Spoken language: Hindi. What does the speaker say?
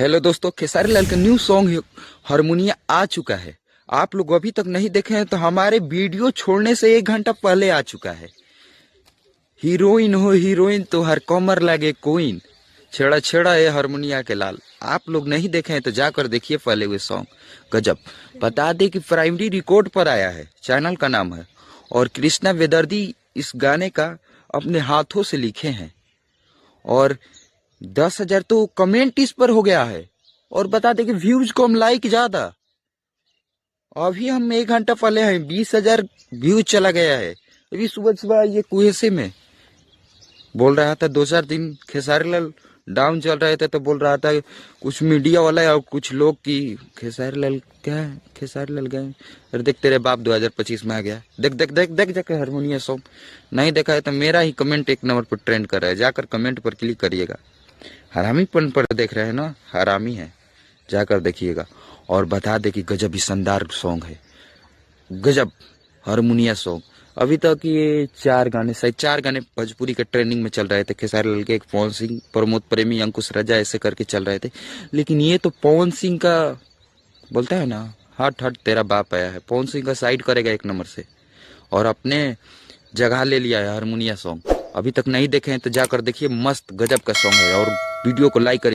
हेलो दोस्तों, खेसारी लाल का न्यू सॉन्ग हारमोनिया आ चुका है। आप लोग अभी तक नहीं देखे हैं तो हमारे वीडियो छोड़ने से 1 घंटा पहले आ चुका है। हीरोइन हो हीरोइन तो हर कमर लगे कोइन, छेड़ा छेड़ा है हारमोनिया के लाल। आप लोग नहीं देखे हैं तो जाकर देखिए पहले हुए सॉन्ग। गजब। बता दे कि प्राइमरी रिकॉर्ड पर आया है, चैनल का नाम है, और कृष्णा वेदर्दी इस गाने का अपने हाथों से लिखे हैं। और 10,000 तो कमेंट इस पर हो गया है। और बता दे कि व्यूज कम, लाइक ज्यादा। अभी हम 1 घंटा पहले हैं, 20,000 व्यूज चला गया है। अभी सुबह सुबह ये कुएसे में बोल रहा था 2-4 दिन खेसारी लाल डाउन चल रहे थे, तो बोल रहा था कुछ मीडिया वाला और कुछ लोग की खेसारी लाल क्या है, खेसारी लाल गए। अरे देख तेरे बाप 2025 में आ गया। देख देख देख देख जाकर हारमोनिया सॉन्ग नहीं देखा है तो मेरा ही कमेंट 1 नंबर पर ट्रेंड कर रहा है। जाकर कमेंट पर क्लिक करिएगा। हरामीपन पर देख रहे हैं ना, हरामी है, जाकर देखिएगा। और बता दे कि गजब ही शानदार सॉन्ग है, गजब हारमोनिया सॉन्ग। अभी तक ये 4 गाने, शायद 4 गाने भोजपुरी के ट्रेंडिंग में चल रहे थे। खेसारी लाल के, एक पवन सिंह, प्रमोद प्रेमी, अंकुश राजा, ऐसे करके चल रहे थे। लेकिन ये तो पवन सिंह का बोलता है ना, हट हट तेरा बाप आया है। पवन सिंह का साइड करेगा 1 नंबर से और अपने जगह ले लिया है हारमोनिया सॉन्ग। अभी तक नहीं देखे हैं तो जाकर देखिए, मस्त गजब का सॉन्ग है। और वीडियो को लाइक करिए।